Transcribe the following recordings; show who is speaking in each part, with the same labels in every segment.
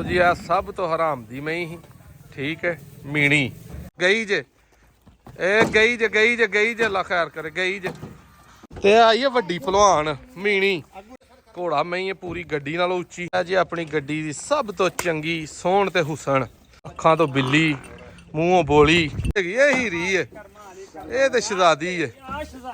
Speaker 1: जी आ सब तो हराम दी मई ही ठीक है मीणी गई जे गई जे अल्लाह खैर करे गई जे ते आई है वड्डी भलवान मीणी घोड़ा मई है पूरी गड्डी नालों उच्ची है जी अपनी गड्डी दी सब तो चंगी सोहण ते हुसन अखां तो बिल्ली मूहों बोली ये हीरी है ये तो शहजादी है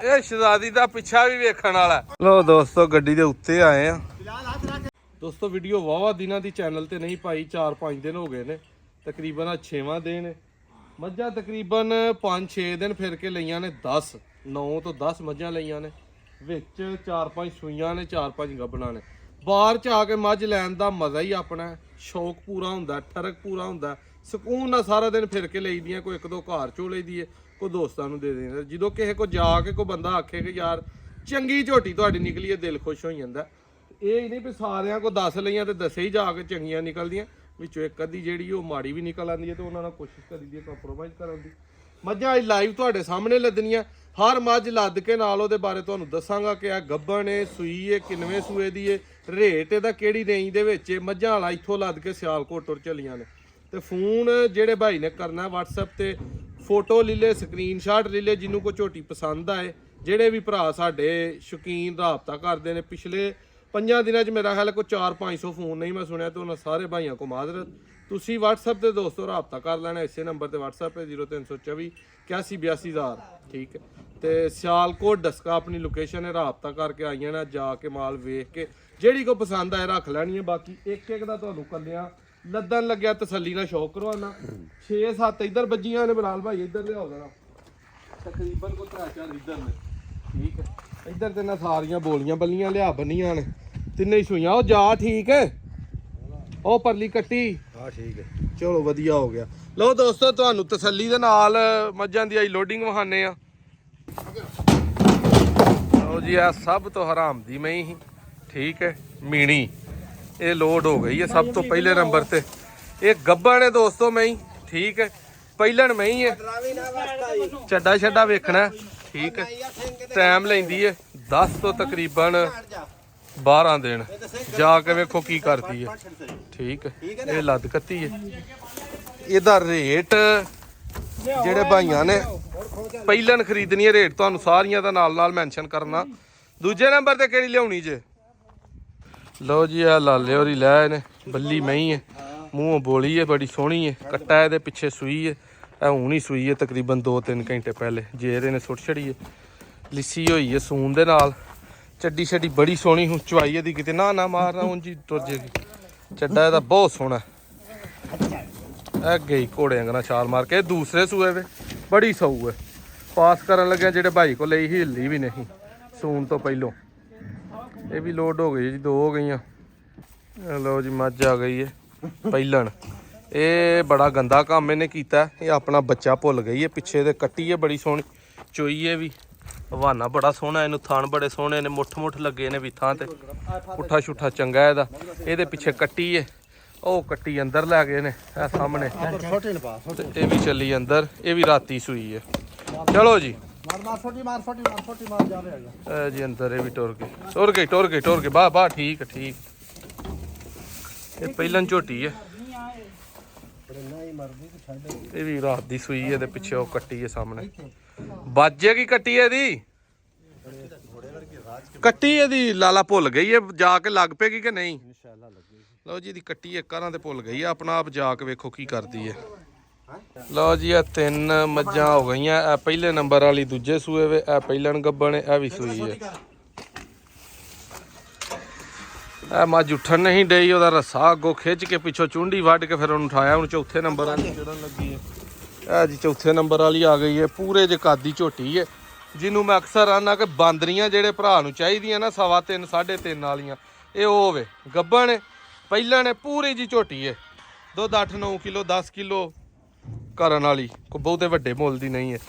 Speaker 1: ये शहजादी दा पिछा भी वेखण वाला लो दोस्तों गड्डी दे उत्ते आए हैं दोस्तों वीडियो वावा दिनां दी चैनल ते नहीं पाई 4-5 दिन हो गए ने तकरीबन 6वां दिन मझां तकरीबन 5-6 दिन फिर के लईयां ने 10 9 तो 10 मझां लईयां ने विच 4-5 सूइयां ने 4-5 गब्बणां ने बाहर च आके मझ लैण दा मजा ही अपना शौक पूरा हुंदा ठरक पूरा हुंदा ਸਕੂਨ ਨਾਲ ਸਾਰਾ ਦਿਨ ਫਿਰ ਕੇ ਲਈਦੀਆਂ ਕੋਈ ਇੱਕ ਦੋ ਘਰ ਚੋਂ ਲਈਦੀ ਏ ਕੋਈ ਦੋਸਤਾਂ ਨੂੰ ਦੇ ਦਿੰਦਾ ਜਦੋਂ ਕਿਸੇ ਕੋ ਜਾ ਕੇ ਕੋਈ ਬੰਦਾ ਆਖੇ ਕਿ ਯਾਰ ਚੰਗੀ ਝੋਟੀ ਤੁਹਾਡੀ ਨਿਕਲੀ ਏ ਦਿਲ ਖੁਸ਼ ਹੋ ਜਾਂਦਾ ਇਹ ਹੀ ਨਹੀਂ ਵੀ ਸਾਰਿਆਂ ਕੋ 10 ਲਈਆਂ ਤੇ 10 ਹੀ ਜਾ ਕੇ ਚੰਗੀਆਂ ਨਿਕਲਦੀਆਂ ਵਿੱਚੋਂ ਇੱਕ ਅੱਧੀ ਜਿਹੜੀ ਉਹ ਮਾੜੀ ਵੀ ਨਿਕਲ ਆਉਂਦੀ ਹੈ ਤੇ ਉਹਨਾਂ ਨਾਲ ਕੋਸ਼ਿਸ਼ ਕਰੀਦੀ ਹੈ ਕੰਪਰੋਮਾਈਜ਼ ਕਰਨ ਦੀ ਮੱਝਾਂ ਅੱਜ ਲਾਈਵ ਤੁਹਾਡੇ ਸਾਹਮਣੇ ਲੱਦਣੀਆਂ ਹਰ ਮੱਝ ਲੱਦ ਕੇ ਨਾਲ ਉਹਦੇ ਬਾਰੇ ਤੁਹਾਨੂੰ ਦੱਸਾਂਗਾ ਕਿ ਆ ਗੱਭਣ ਏ ਸੂਈ ਏ ਕਿੰਨਵੇਂ ਸੂਏ ਦੀ ਏ ਰੇਟ ਇਹਦਾ ਕਿਹੜੀ ਰੇਂਜ ਦੇ ਵਿੱਚ ਏ ਮੱਝਾਂ ਵਾਲਾ ਇੱਥੋਂ ਲੱਦ ਕੇ ਸਿਆਲਕੋਟ ਤੁਰ ਚੱਲੀਆਂ ਨੇ ਤੇ ਫੋਨ ਜਿਹੜੇ ਭਾਈ ਨੇ ਕਰਨਾ WhatsApp ਤੇ ਫੋਟੋ ਲੈ ਲੈ ਸਕਰੀਨਸ਼ਾਟ ਲੈ ਲੈ ਜਿਹਨੂੰ ਕੋਈ ਝੋਟੀ ਪਸੰਦ ਆਏ ਜਿਹੜੇ ਵੀ ਭਰਾ ਸਾਡੇ ਸ਼ੌਕੀਨ ਰਾਬਤਾ ਕਰਦੇ ਨੇ ਪਿਛਲੇ 5 ਦਿਨਾਂ 'ਚ ਮੇਰਾ ਖਿਆਲ ਕੋਈ 400-500 ਫੋਨ ਨਹੀਂ ਮੈਂ ਸੁਣਿਆ ਤੇ ਉਹਨਾਂ ਸਾਰੇ ਭਾਈਆਂ ਕੋ ਮਾਜ਼ਰਤ ਤੁਸੀਂ WhatsApp ਤੇ ਦੋਸਤੋ ਰਾਬਤਾ ਕਰ ਲੈਣਾ ਇਸੇ ਨੰਬਰ ਤੇ WhatsApp ਹੈ 0324 8182 ਠੀਕ ਹੈ ਤੇ ਸਿਆਲਕੋਟ ਡਸਕਾ ਆਪਣੀ ਲੋਕੇਸ਼ਨ ਹੈ ਰਾਬਤਾ ਕਰਕੇ ਆਈਆਂ ਨਾ ਜਾ ਕੇ ਮਾਲ ਵੇਖ ਕੇ ਜਿਹੜੀ ਕੋ ਪਸੰਦ ਆਏ ਰੱਖ ਲੈਣੀ ਹੈ ਬਾਕੀ ਇੱਕ ਇੱਕ ਦਾ ਤੁਹਾਨੂੰ ਕੱਲਿਆ ਲੱਦਣ ਲੱਗਿਆ ਤਸੱਲੀ ਨਾਲ ਸ਼ੌਕ ਕਰਵਾਉਣਾ 6-7 ਇੱਧਰ ਵੱਜੀਆਂ ਨੇ ਬਲਾਲ ਭਾਈ ਇੱਧਰ ਲਿਆਓ ਜਰਾ ਤਕਰੀਬਨ ਕੋ 3-4 ਇੱਧਰ ਨੇ ਠੀਕ ਹੈ ਇੱਧਰ ਤੇ ਨਾ ਸਾਰੀਆਂ ਬੋਲੀਆਂ ਬੱਲੀਆਂ ਲਿਆ ਬੰਨੀਆਂ ਨੇ ਤਿੰਨੇ ਹੀ ਸੂਈਆਂ ਉਹ ਜਾ ਠੀਕ ਹੈ ਉਹ ਪਰਲੀ ਕੱਟੀ ਹਾਂ ਠੀਕ ਹੈ ਚਲੋ ਵਧੀਆ ਹੋ ਗਿਆ ਲਓ ਦੋਸਤੋ ਤੁਹਾਨੂੰ ਤਸੱਲੀ ਦੇ ਨਾਲ ਮੱਝਾਂ ਦੀ ਆਈ ਲੋਡਿੰਗ ਵਹਾਨੇ ਆ ਲਓ ਜੀ ਆ ਸਭ ਤੋਂ ਹਰਾਮ ਦੀ ਮਈ ਹੀ ਠੀਕ ਹੈ ਮੀਣੀ ਇਹ ਲੋਡ ਹੋ ਗਈ ਹੈ ਸਭ ਤੋਂ ਪਹਿਲੇ ਨੰਬਰ ਤੇ ਇਹ ਗੱਭਣ ਹੈ ਦੋਸਤੋ ਮੈਂ ਠੀਕ ਹੈ ਪਹਿਲਣ ਮੈਂ ਹੀ ਹੈ ਚੱਡਾ ਛੱਡਾ ਵੇਖਣਾ ਠੀਕ ਹੈ ਟਾਈਮ ਲੈਂਦੀ ਹੈ 10 ਤੋਂ ਤਕਰੀਬਨ 12 ਦਿਨ ਜਾ ਕੇ ਵੇਖੋ ਕੀ ਕਰਦੀ ਹੈ ਠੀਕ ਹੈ ਇਹ ਲੱਦ ਕੱਤੀ ਹੈ ਇਹਦਾ ਰੇਟ ਜਿਹੜੇ ਭਾਈਆਂ ਨੇ ਪਹਿਲਣ ਖਰੀਦਣੀ ਹੈ ਰੇਟ ਤੁਹਾਨੂੰ ਸਾਰੀਆਂ ਦਾ ਨਾਲ ਮੈਂਸ਼ਨ ਕਰਨਾ ਦੂਜੇ ਨੰਬਰ ਤੇ ਕਿਹੜੀ ਲਿਆਉਣੀ ਜੇ ਲਓ ਜੀ ਆ ਲਾਲੇ ਹੋਰੀ ਲੈ ਨੇ ਬੱਲੀ ਮਹੀਂ ਹੈ ਮੂੰਹੋਂ ਬੋਲੀ ਹੈ ਬੜੀ ਸੋਹਣੀ ਹੈ ਕੱਟਾ ਇਹਦੇ ਪਿੱਛੇ ਸੂਈ ਹੈ ਇਹ ਹੁਣ ਹੀ ਸੂਈ ਹੈ ਤਕਰੀਬਨ 2-3 ਘੰਟੇ ਪਹਿਲੇ ਜੇਰੇ ਨੇ ਸੁੱਟ ਛੜੀ ਹੈ ਲਿੱਸੀ ਹੋਈ ਹੈ ਸੂਨ ਦੇ ਨਾਲ ਚੱਡੀ ਛੱਡੀ ਬੜੀ ਸੋਹਣੀ ਹੁਣ ਚਵਾਈ ਇਹਦੀ ਕਿਤੇ ਨਾ ਮਾਰਨਾ ਉਂਝ ਹੀ ਤੁਰ ਜੇਗੀ ਚੱਡਾ ਇਹਦਾ ਬਹੁਤ ਸੋਹਣਾ ਇਹ ਗਈ ਘੋੜੇ ਅੰਗਣਾ ਛਾਲ ਮਾਰ ਕੇ ਦੂਸਰੇ ਸੂਏ ਵੇ ਬੜੀ ਸਊ ਹੈ ਪਾਸ ਕਰਨ ਲੱਗਿਆ ਜਿਹੜੇ ਭਾਈ ਕੋਲ ਲਈ ਹਿੱਲੀ ਵੀ ਨਹੀਂ ਸੂਨ ਤੋਂ ਪਹਿਲੋਂ ਇਹ ਵੀ ਲੋਡ ਹੋ ਗਈ ਜੀ 2 ਹੋ ਗਈਆਂ ਲਓ ਜੀ ਮੱਝ ਆ ਗਈ ਹੈ ਪਹਿਲਣ ਇਹ ਬੜਾ ਗੰਦਾ ਕੰਮ ਇਹਨੇ ਕੀਤਾ ਇਹ ਆਪਣਾ ਬੱਚਾ ਭੁੱਲ ਗਈ ਹੈ ਪਿੱਛੇ ਤੇ ਕੱਟੀ ਹੈ ਬੜੀ ਸੋਹਣੀ ਚੋਈ ਹੈ ਵੀ ਹਵਾਨਾ ਬੜਾ ਸੋਹਣਾ ਇਹਨੂੰ ਥਣ ਬੜੇ ਸੋਹਣੇ ਨੇ ਮੁੱਠ ਲੱਗੇ ਨੇ ਵੀ ਥਾਂ ਤੇ ਪੁੱਠਾ ਛੁੱਠਾ ਚੰਗਾ ਇਹਦਾ ਇਹਦੇ ਪਿੱਛੇ ਕੱਟੀ ਹੈ ਉਹ ਕੱਟੀ ਅੰਦਰ ਲੈ ਗਏ ਨੇ ਇਹ ਸਾਹਮਣੇ ਇਹ ਵੀ ਚੱਲੀ ਅੰਦਰ ਇਹ ਵੀ ਰਾਤੀ ਸੂਈ ਹੈ ਚਲੋ ਜੀ ਜੀ ਅੰਦਰ ਇਹ ਵੀ ਟੁਰ ਕੇ ਬਾਹ ਠੀਕ ਇਹ ਪਹਿਲਾਂ ਝੋਟੀ ਹੈ ਇਹ ਵੀ ਰਾਤ ਦੀ ਸੂਈ ਹੈ ਤੇ ਪਿੱਛੇ ਉਹ ਕੱਟੀ ਹੈ ਸਾਹਮਣੇ ਬਾਜੇ ਕੀ ਕੱਟੀ ਹੈ ਇਹਦੀ ਕੱਟੀ ਇਹਦੀ ਲਾਲਾ ਭੁੱਲ ਗਈ ਹੈ ਜਾ ਕੇ ਲੱਗ ਪਏਗੀ ਕਿ ਨਹੀਂ ਲਓ ਜੀ ਇਹਦੀ ਕੱਟੀ ਇੱਕ ਘਰਾਂ ਤੇ ਭੁੱਲ ਗਈ ਹੈ ਆਪਣਾ ਆਪ ਜਾ ਕੇ ਵੇਖੋ ਕੀ ਕਰਦੀ ਹੈ ਲਓ ਜੀ ਇਹ 3 ਮੱਝਾਂ ਹੋ ਗਈਆਂ ਇਹ ਪਹਿਲੇ ਨੰਬਰ ਵਾਲੀ ਦੂਜੇ ਸੂਏ ਵੇ ਇਹ ਪਹਿਲਣ ਗੱਬਣ ਇਹ ਵੀ ਸੂਈ ਹੈ ਇਹ ਮੱਝ ਉੱਠਣ ਨਹੀਂ ਡਈ ਉਹਦਾ ਰੱਸਾ ਅੱਗੋਂ ਖਿੱਚ ਕੇ ਪਿੱਛੋਂ ਚੁੰਡੀ ਵੱਢ ਕੇ ਫਿਰ ਉਹਨੂੰ ਉਠਾਇਆ ਹੁਣ ਚੌਥੇ ਨੰਬਰ ਵਾਲੀ ਚੜਨ ਲੱਗੀ ਹੈ ਇਹ ਜੀ ਚੌਥੇ ਨੰਬਰ ਵਾਲੀ ਆ ਗਈ ਹੈ ਪੂਰੇ ਜੇ ਕਾਦੀ ਝੋਟੀ ਹੈ ਜਿਹਨੂੰ ਮੈਂ ਅਕਸਰ ਆਨਾ ਕਿ ਬਾਂਦਰੀਆਂ ਜਿਹੜੇ ਭਰਾ ਨੂੰ ਚਾਹੀਦੀਆਂ ਨਾ 3.5 3.5 ਵਾਲੀਆਂ ਇਹ ਉਹ ਵੇ ਗੱਬਣ ਪਹਿਲਾਂ ਨੇ ਪੂਰੀ ਜੀ ਝੋਟੀ ਹੈ ਦੁੱਧ 8-9 ਕਿਲੋ 10 ਕਿਲੋ ਕਰਨ ਵਾਲੀ ਕੋਈ ਬਹੁਤੇ ਵੱਡੇ ਮੁੱਲ ਦੀ ਨਹੀਂ ਹੈ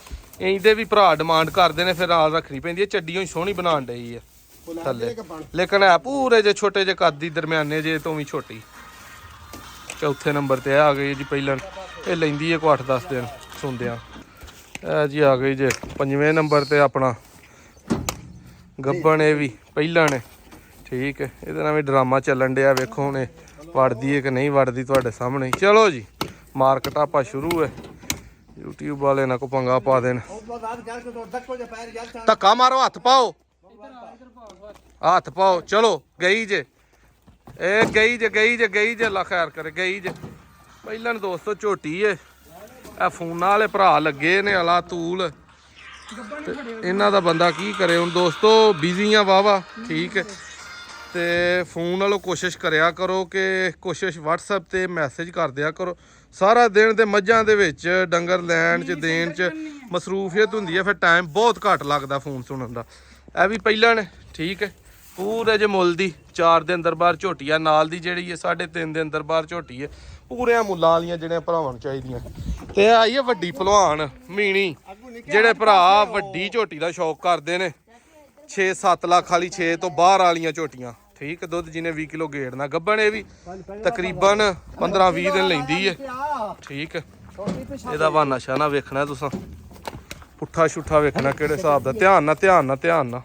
Speaker 1: ਇਹਦੇ ਵੀ ਭਰਾ ਡਿਮਾਂਡ ਕਰਦੇ ਨੇ ਫਿਰ ਨਾਲ ਰੱਖਣੀ ਪੈਂਦੀ ਹੈ ਚੱਡੀਆਂ ਹੀ ਸੋਹਣੀ ਬਣਾਉਣ ਡਈ ਹੈ ਥੱਲੇ ਲੇਕਿਨ ਹੈ ਪੂਰੇ ਜੇ ਛੋਟੇ ਜੇ ਕੱਦ ਦੀ ਦਰਮਿਆਨੇ ਜੇ ਤੋਂ ਵੀ ਛੋਟੀ ਚੌਥੇ ਨੰਬਰ ਤੇ ਆ ਗਈ ਜੀ ਪਹਿਲਾਂ ਇਹ ਲੈਂਦੀ ਹੈ ਕੋ 8-10 ਦਿਨ ਸੁਣਦਿਆਂ ਇਹ ਜੀ ਆ ਗਈ ਜੇ 5ਵੇਂ ਨੰਬਰ ਤੇ ਆਪਣਾ ਗੱਬਣ ਇਹ ਵੀ ਪਹਿਲਾਂ ਨੇ ਠੀਕ ਹੈ ਇਹਦੇ ਨਾਲ ਵੀ ਡਰਾਮਾ ਚੱਲਣ ਡਿਆ ਵੇਖੋ ਹੁਣ ਵੜਦੀ ਹੈ ਕਿ ਨਹੀਂ ਵੜਦੀ ਤੁਹਾਡੇ ਸਾਹਮਣੇ ਹੀ। ਚਲੋ ਜੀ ਮਾਰਕੀਟ ਆਪਾਂ ਸ਼ੁਰੂ ਹੈ। YouTube ਵਾਲੇ ਨਾ ਕੋ ਪੰਗਾ ਪਾ ਦੇਣ। ਧੱਕਾ ਮਾਰੋ, ਹੱਥ ਪਾਓ, ਹੱਥ ਪਾਓ। ਚਲੋ ਗਈ ਜੇ, ਇਹ ਗਈ ਜੇ, ਗਈ ਜੇ, ਗਈ ਜੇ, ਅੱਲਾ ਖੈਰ ਕਰੇ, ਗਈ ਜੇ। ਪਹਿਲਾਂ ਦੋਸਤੋ ਝੋਟੀ ਏ, ਇਹ ਫੋਨਾਂ ਵਾਲੇ ਭਰਾ ਲੱਗੇ ਨੇ ਅਲਾ ਤੂਲ ਤੇ ਇਹਨਾਂ ਦਾ ਬੰਦਾ ਕੀ ਕਰੇ ਹੁਣ ਦੋਸਤੋ। ਬਿਜ਼ੀ ਆ ਵਾਵਾ, ਠੀਕ ਹੈ। ਤੇ ਫੋਨ ਨਾਲੋਂ ਕੋਸ਼ਿਸ਼ ਕਰਿਆ ਕਰੋ ਕਿ ਕੋਸ਼ਿਸ਼ WhatsApp ਤੇ ਮੈਸੇਜ ਕਰ ਦਿਆ ਕਰੋ। ਸਾਰਾ ਦਿਨ ਦੇ ਮੱਝਾਂ ਦੇ ਵਿੱਚ ਡੰਗਰ ਲੈਣ 'ਚ ਦੇਣ 'ਚ ਮਸਰੂਫੀਅਤ ਹੁੰਦੀ ਹੈ, ਫਿਰ ਟਾਈਮ ਬਹੁਤ ਘੱਟ ਲੱਗਦਾ ਫੋਨ ਸੁਣਨ ਦਾ। ਇਹ ਵੀ ਪਹਿਲਾਂ ਨੇ, ਠੀਕ ਹੈ। ਪੂਰੇ ਜੇ ਮੁੱਲ ਦੀ 4 ਦੇ ਅੰਦਰ ਬਾਹਰ ਝੋਟੀ ਆ, ਨਾਲ ਦੀ ਜਿਹੜੀ ਹੈ 3.5 ਦੇ ਅੰਦਰ ਬਾਹਰ ਝੋਟੀ ਹੈ। ਪੂਰਿਆਂ ਮੁੱਲਾਂ ਵਾਲੀਆਂ ਜਿਹੜੀਆਂ ਭਰਾਵਾਂ ਨੂੰ ਚਾਹੀਦੀਆਂ। ਤੇ ਆਈ ਹੈ ਵੱਡੀ ਭਲਵਾਨ ਮੀਣੀ, ਜਿਹੜੇ ਭਰਾ ਵੱਡੀ ਝੋਟੀ ਦਾ ਸ਼ੌਕ ਕਰਦੇ ਨੇ। 6-7 ਲੱਖ ਵਾਲੀ, 6 ਤੋਂ ਬਾਹਰ ਵਾਲੀਆਂ ਝੋਟੀਆਂ, ਠੀਕ ਹੈ। ਦੁੱਧ ਜਿਹਨੇ 20 ਕਿਲੋ ਗੇੜਨਾ, ਗੱਭਣ ਇਹ ਵੀ ਤਕਰੀਬਨ 15-20 ਦਿਨ ਲੈਂਦੀ ਹੈ, ਠੀਕ ਹੈ। ਇਹਦਾ ਬਹਾਨਾ ਸ਼ਾਨਾ ਵੇਖਣਾ ਤੁਸੀਂ, ਪੁੱਠਾ ਛੁੱਠਾ ਵੇਖਣਾ ਕਿਹੜੇ ਹਿਸਾਬ ਦਾ। ਧਿਆਨ ਨਾਲ, ਧਿਆਨ ਨਾਲ, ਧਿਆਨ ਨਾਲ।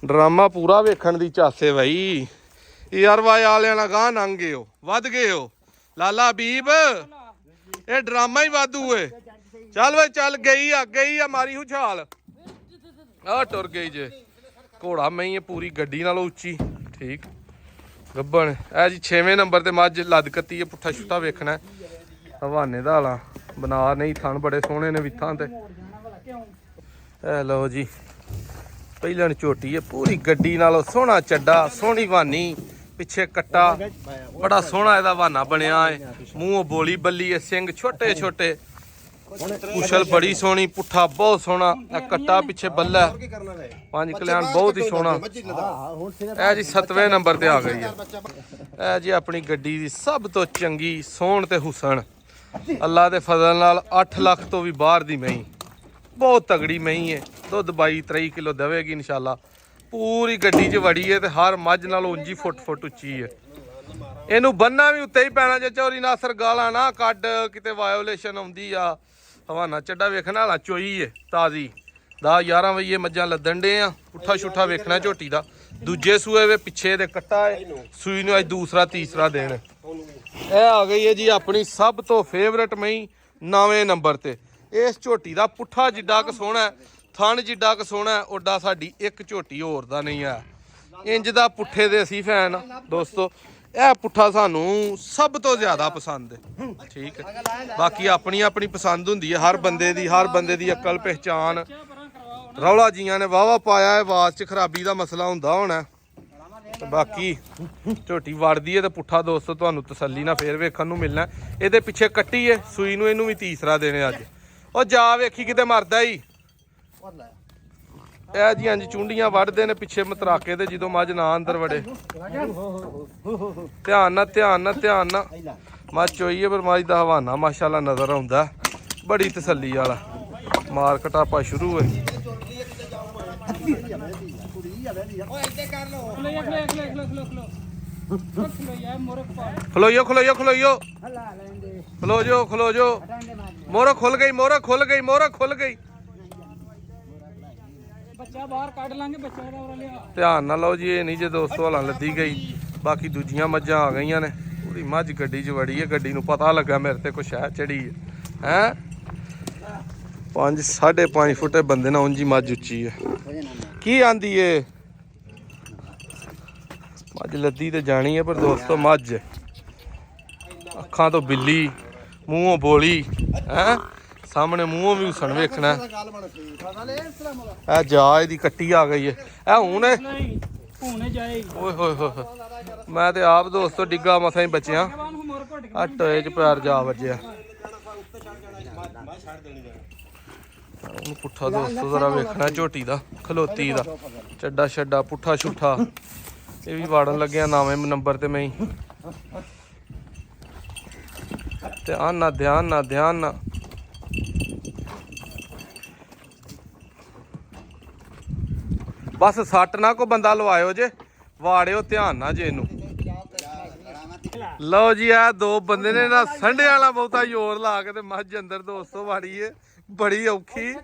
Speaker 1: ਡਰਾਮਾ ਪੂਰਾ ਵੇਖਣ ਦੀ ਚਾਸੇ ਬਾਈ। ਯਾਰ ਵਾਲਿਆਂ ਨਾਲ ਗਾਹ ਲੰਘ ਗਏ ਹੋ, ਵੱਧ ਗਏ ਹੋ ਲਾਲਾ ਬੀਬ, ਇਹ ਡਰਾਮਾ ਹੀ ਵਾਧੂ ਏ। ਚੱਲ ਵੇ ਚੱਲ, ਗਈ ਆ, ਗਈ ਆ, ਮਾਰੀ ਹੁਛਾਲ, ਆ ਟੁਰ ਗਈ ਜੇ। ਘੋੜਾ ਮਈ ਪੂਰੀ ਗੱਡੀ ਨਾਲੋਂ ਉੱਚੀ, ਠੀਕ। ਗੱਬਣ ਇਹ ਜੀ 6ਵੇਂ ਨੰਬਰ ਤੇ ਮੱਝ ਲੱਦ ਕੱਤੀ ਹੈ। ਪੁੱਠਾ ਛੁੱਟਾ ਵੇਖਣਾ ਹਵਾਨੇ ਦਾ ਹਾਲਾ ਬਣਾ ਨਹੀਂ, ਥਣ ਬੜੇ ਸੋਹਣੇ ਨੇ ਵਿੱਥਾਂ ਤੇ। ਇਹ ਲਓ ਜੀ ਪਹਿਲਾਂ ਝੋਟੀ ਹੈ, ਪੂਰੀ ਗੱਡੀ ਨਾਲੋਂ ਸੋਹਣਾ ਚੱਡਾ, ਸੋਹਣੀ ਵਾਨੀ, ਪਿੱਛੇ ਕੱਟਾ ਬੜਾ ਸੋਹਣਾ ਇਹਦਾ ਵਾਨਾ ਬਣਿਆ ਹੈ। ਮੂੰਹੋਂ ਬੋਲੀ ਬੱਲੀ ਹੈ, ਸਿੰਘ ਛੋਟੇ ਛੋਟੇ, ਕੁਸ਼ਲ ਬੜੀ ਸੋਹਣੀ, ਪੁੱਠਾ ਬਹੁਤ ਸੋਹਣਾ। ਇਹ ਕੱਟਾ ਪਿੱਛੇ ਬੱਲਾ, 5 ਕਲਿਆਣ ਬਹੁਤ ਹੀ ਸੋਹਣਾ। ਇਹ ਜੀ 7ਵੇਂ ਨੰਬਰ ਤੇ ਆ ਗਈ ਹੈ। ਇਹ ਜੀ ਆਪਣੀ ਗੱਡੀ ਦੀ ਸਭ ਤੋਂ ਚੰਗੀ ਸੋਹਣ ਤੇ ਹੁਸਨ, ਅੱਲਾ ਦੇ ਫਜ਼ਲ ਨਾਲ 8 ਲੱਖ ਤੋਂ ਵੀ ਬਾਹਰ ਦੀ ਮਹੀਂ, ਬਹੁਤ ਤਗੜੀ ਮਹੀਂ ਹੈ। ਦੁੱਧ 22-23 ਕਿਲੋ ਦੇਵੇਗੀ ਇਨਸ਼ਾਅੱਲਾ। ਪੂਰੀ ਗੱਡੀ 'ਚ ਵੜੀ ਹੈ ਤੇ ਹਰ ਮੱਝ ਨਾਲ ਉਂਜੀ ਫੁੱਟ ਉੱਚੀ ਹੈ। ਇਹਨੂੰ ਬੰਨਾ ਵੀ ਉੱਤੇ ਹੀ ਪੈਣਾ ਜੇ ਚੋਰੀ ਨਾਸਰ ਗਾਲਾਂ ਨਾ ਕੱਢ, ਕਿਤੇ ਵਾਇਓਲੇਸ਼ਨ ਆਉਂਦੀ ਆ। ਹਵਾਨਾ ਚੱਡਾ ਵੇਖਣ ਵਾਲਾ ਚੋਈ ਹੈ ਤਾਜ਼ੀ, 10-11 ਵਜੇ ਮੱਝਾਂ ਲੱਦਣ ਡੇ ਆ। ਪੁੱਠਾ ਛੁੱਠਾ ਵੇਖਣਾ ਝੋਟੀ ਦਾ। ਦੂਜੇ ਸੂਏ ਵੇ ਪਿੱਛੇ ਦੇ ਕੱਟਾ ਹੈ, ਸੂਈ ਨੂੰ ਅੱਜ ਦੂਸਰਾ ਤੀਸਰਾ ਦਿਨ। ਇਹ ਆ ਗਈ ਹੈ ਜੀ ਆਪਣੀ ਸਭ ਤੋਂ ਫੇਵਰੇਟ ਮਹੀਂ 9ਵੇਂ ਨੰਬਰ ਤੇ। ਇਸ ਝੋਟੀ ਦਾ ਪੁੱਠਾ ਜਿੱਡਾ ਕ ਸੋਹਣਾ, ਥਣ ਜਿੱਡਾ ਕ ਸੋਹਣਾ, ਓਡਾ ਸਾਡੀ ਇੱਕ ਝੋਟੀ ਹੋਰ ਦਾ ਨਹੀਂ ਆ। ਇੰਜ ਦਾ ਪੁੱਠੇ ਦੇ ਅਸੀਂ ਫੈਨ ਦੋਸਤੋ। ਇਹ ਪੁੱਠਾ ਸਾਨੂੰ ਸਭ ਤੋਂ ਜ਼ਿਆਦਾ ਪਸੰਦ ਹੈ, ਠੀਕ ਹੈ। ਬਾਕੀ ਆਪਣੀ ਆਪਣੀ ਪਸੰਦ ਹੁੰਦੀ ਹੈ ਹਰ ਬੰਦੇ ਦੀ ਅਕਲ ਪਹਿਚਾਨ। ਰੌਲਾ ਜੀਆਂ ਨੇ ਵਾਹਵਾ ਪਾਇਆ ਹੈ, ਆਵਾਜ਼ 'ਚ ਖਰਾਬੀ ਦਾ ਮਸਲਾ ਹੁੰਦਾ ਹੋਣਾ। ਤੇ ਬਾਕੀ ਝੋਟੀ ਵੜਦੀ ਹੈ ਤੇ ਪੁੱਠਾ ਦੋਸਤੋ ਤੁਹਾਨੂੰ ਤਸੱਲੀ ਨਾਲ ਫੇਰ ਵੇਖਣ ਨੂੰ ਮਿਲਣਾ। ਇਹਦੇ ਪਿੱਛੇ ਕੱਟੀ ਹੈ ਸੂਈ ਨੂੰ, ਇਹਨੂੰ ਵੀ ਤੀਸਰਾ ਦੇਣੇ ਅੱਜ। ਉਹ ਜਾ ਵੇਖੀ ਕਿਤੇ ਮਰਦਾ ਹੀ। ਇਹ ਜੀ ਇੰਜ ਚੁੰਡੀਆਂ ਵੱਢਦੇ ਨੇ ਪਿੱਛੇ ਮਤਰਾਕੇ ਤੇ, ਜਦੋਂ ਮੱਝ ਨਾ ਅੰਦਰ ਵੜੇ। ਧਿਆਨ ਨਾਲ, ਧਿਆਨ ਨਾਲ, ਧਿਆਨ ਨਾਲ। ਮੱਝ ਚੋਈ ਹੈ ਪਰ ਮੱਝ ਦਾ ਹਵਾਨਾ ਮਾਸ਼ਾਅੱਲਾ ਨਜ਼ਰ ਆਉਂਦਾ, ਬੜੀ ਤਸੱਲੀ ਵਾਲਾ। ਮਾਰਕੀਟ ਆਪਾਂ ਸ਼ੁਰੂ ਹੈ। ਖਲੋਇਓ ਖਲੋਇਓ ਖਲੋਇਓ, ਖਲੋ ਜੋ ਖਲੋ ਜੋ। ਮੋਹਰ ਖੁੱਲ ਗਈ, ਮੋਹਰ ਖੁੱਲ ਗਈ, ਮੋਹਰ ਖੁੱਲ ਗਈ। ਬੱਚਾ ਬਾਹਰ ਕੱਢ ਲਾਂਗੇ, ਬੱਚਾ ਦਾ ਲਿਆ। ਧਿਆਨ ਨਾਲ ਲਓ ਜੀ, ਇਹ ਨਹੀਂ ਜੇ ਦੋਸਤੋ ਹਲਾਂ ਲੱਦੀ ਗਈ। ਬਾਕੀ ਦੂਜੀਆਂ ਮੱਝਾਂ ਆ ਗਈਆਂ ਨੇ। ਪੂਰੀ ਮੱਝ ਗੱਡੀ 'ਚ ਵੜੀ ਹੈ, ਗੱਡੀ ਨੂੰ ਪਤਾ ਲੱਗਾ ਮੇਰੇ ਤੇ ਕੁਛ ਹੈ ਚੜੀ ਹੈ। 5-5.5 ਫੁੱਟ ਬੰਦੇ ਨਾਲ ਉਂਝ ਹੀ ਮੱਝ ਉੱਚੀ ਹੈ। ਕੀ ਆਂਦੀ ਏ ਮੱਝ ਲੱਦੀ ਤੇ ਜਾਣੀ ਹੈ, ਪਰ ਦੋਸਤੋ ਮੱਝ ਅੱਖਾਂ ਤੋਂ ਬਿੱਲੀ, ਮੂੰਹੋਂ ਬੋਲੀ ਹੈ, ਸਾਹਮਣੇ ਮੂੰਹੋਂ ਵੀ ਹੁਸਨ ਵੇਖਣਾ। ਇਹ ਜਾ ਇਹਦੀ ਕੱਟੀ ਆ ਗਈ ਹੈ। ਇਹ ਹੁਣ ਓਏ ਹੋਏ ਹੋਏ, ਮੈਂ ਤੇ ਆਪ ਦੋਸਤੋ ਡਿੱਗਾ ਮਸਾਂ ਹੀ ਬਚਿਆ। ਆ ਟੋਏ 'ਚ ਪੈਰ ਜਾ ਵੱਜਿਆ। ਉਹਨੂੰ ਪੁੱਠਾ ਦੋਸਤੋ ਜ਼ਰਾ ਵੇਖਣਾ ਝੋਟੀ ਦਾ, ਖਲੋਤੀ ਦਾ ਚੱਡਾ ਛੱਡਾ, ਪੁੱਠਾ ਛੁੱਠਾ। ਇਹ ਵੀ ਵਾੜਨ ਲੱਗਿਆ 9ਵੇਂ ਨੰਬਰ ਤੇ ਮੈਂ। ਧਿਆਨ ਨਾਲ, ਧਿਆਨ ਨਾਲ, ਧਿਆਨ ਨਾਲ। ਬਸ ਸੱਟ ਨਾ ਕੋ ਬੰਦਾ ਲਵਾਇਓ ਜੇ, ਵਾੜਿਓ ਧਿਆਨ ਨਾਲ ਜੇ ਇਹਨੂੰ। ਲਓ ਜੀ ਆ ਦੋ ਬੰਦੇ ਨੇ ਨਾ ਸੰਡੇ ਵਾਲਾ ਬਹੁਤਾ ਜ਼ੋਰ ਲਾ ਕੇ ਤੇ ਮੱਝ ਅੰਦਰ ਦੋਸਤੋ ਵਾੜੀ ਏ। ਬੜੀ ਔਖੀ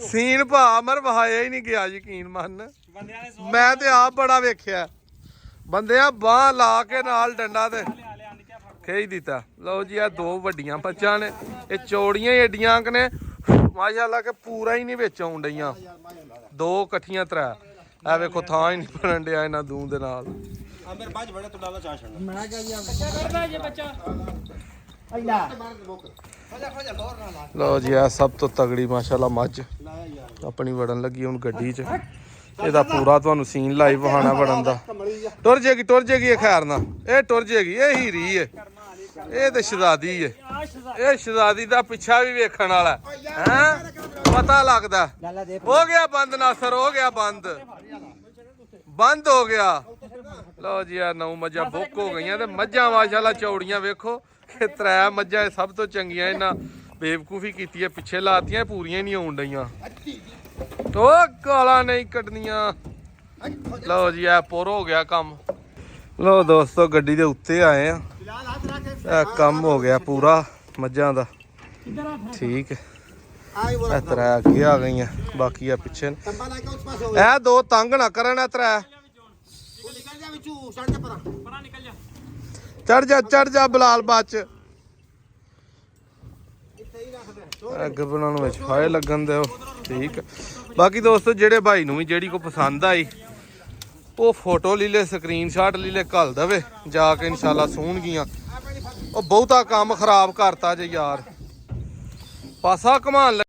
Speaker 1: ਸੀਨ ਭਾ ਮਰ ਵਹਾਇਆ ਹੀ ਨਹੀਂ ਗਿਆ, ਯਕੀਨ ਮੰਨ। ਮੈਂ ਤੇ ਆਪ ਬੜਾ ਵੇਖਿਆ ਬੰਦਿਆਂ ਬਾਹ ਲਾ ਕੇ ਨਾਲ ਡੰਡਾ ਤੇ ਖੇਜ ਦਿੱਤਾ। ਲਓ ਜੀ ਆ ਦੋ ਵੱਡੀਆਂ ਬੱਚਾਂ ਨੇ, ਇਹ ਚੌੜੀਆਂ ਹੀ ਏਡੀਆਂ ਕ ਨੇ ਮਾਸ਼ਾਅੱਲਾ ਕਿ ਪੂਰਾ ਹੀ ਨਹੀਂ ਵਿੱਚ ਆਉਣ ਡਈਆਂ। ਦੋ ਇਕੱਠੀਆਂ ਤਰਾ ਐ ਵੇਖੋ ਥਾਂ ਹੀ ਨਹੀਂ ਬਣਨ ਡਿਆ ਇਹਨਾਂ ਦੂੰ ਦੇ ਨਾਲ। ਲਓ ਜੀ ਆ ਸਭ ਤੋਂ ਤਗੜੀ ਮਾਸ਼ਾਅੱਲਾ ਮੱਝ ਆਪਣੀ ਵੜਨ ਲੱਗੀ ਹੁਣ ਗੱਡੀ 'ਚ। ਇਹਦਾ ਪੂਰਾ ਤੁਹਾਨੂੰ ਸੀਨ ਲਾਈਵ ਵਹਾਣਾ ਵੜਨ ਦਾ। ਟੁਰ ਜੇਗੀ ਇਹ ਖੈਰ ਨਾ, ਇਹ ਟੁਰ ਜੇਗੀ, ਇਹ ਹੀਰੀ ਏ, ਇਹ ਤੇ ਸ਼ਹਜ਼ਾਦੀ ਏ। ਇਹ ਸ਼ਹਜ਼ਾਦੀ ਦਾ ਪਿੱਛਾ ਵੀ ਵੇਖਣ ਵਾਲਾ ਹੈ, ਪਤਾ ਲੱਗਦਾ। ਹੋ ਗਿਆ ਬੰਦ ਨਾਸਰ, ਹੋ ਗਿਆ ਬੰਦ ਹੋ ਗਿਆ। ਲਓ ਜੀ ਆ 9 ਮੱਝਾਂ ਬੁੱਕ ਹੋ ਗਈਆਂ ਤੇ ਮੱਝਾਂ ਮਾਸ਼ਾਅੱਲਾ ਚੌੜੀਆਂ ਵੇਖੋ ਕਿ 3 ਮੱਝਾਂ ਸਭ ਤੋਂ ਚੰਗੀਆਂ। ਇਹਨਾਂ ਬੇਵਕੂਫੀ ਕੀਤੀ ਹੈ, ਪਿੱਛੇ ਲਾਤੀਆਂ, ਪੂਰੀਆਂ ਹੀ ਨਹੀਂ ਆਉਣ ਡਈਆਂ। ਉਹ ਗਾਲਾਂ ਨਹੀਂ ਕੱਢਣੀਆਂ। ਲਓ ਜੀ ਆ ਪੁਰ ਹੋ ਗਿਆ ਕੰਮ। ਲਓ ਦੋਸਤੋ ਗੱਡੀ ਦੇ ਉੱਤੇ ਆਏ ਆ, ਇਹ ਕੰਮ ਹੋ ਗਿਆ ਪੂਰਾ ਮੱਝਾਂ ਦਾ। ਠੀਕ ਹੈ, ਇਹ 3 ਅੱਗੇ ਆ ਗਈਆਂ, ਬਾਕੀ ਆ ਪਿੱਛੇ। ਇਹ 2 ਤੰਗ ਨਾ ਕਰਨ, ਇਹ 3 ਚੜ ਜਾ ਬਲਾਲ ਬਾਅਦ ਚ ਅੱਗ ਬਣਾਉਣ ਵਿੱਚ ਫਾਇਰ ਲੱਗਣ ਦਿਓ। ਠੀਕ। ਬਾਕੀ ਦੋਸਤੋ ਜਿਹੜੇ ਭਾਈ ਨੂੰ ਵੀ ਜਿਹੜੀ ਕੋ ਪਸੰਦ ਆਈ ਉਹ ਫੋਟੋ ਲੈ ਲੈ, ਸਕਰੀਨਸ਼ਾਟ ਲੈ ਲੈ, ਘੱਲ ਦੇਵੇ ਜਾ ਕੇ ਇਨਸ਼ਾਅੱਲਾ ਸੂਣਗੀਆਂ। ਉਹ ਬਹੁਤਾ ਕੰਮ ਖਰਾਬ ਕਰਤਾ ਜੇ ਯਾਰ, ਪਾਸਾ ਘਮਾਨ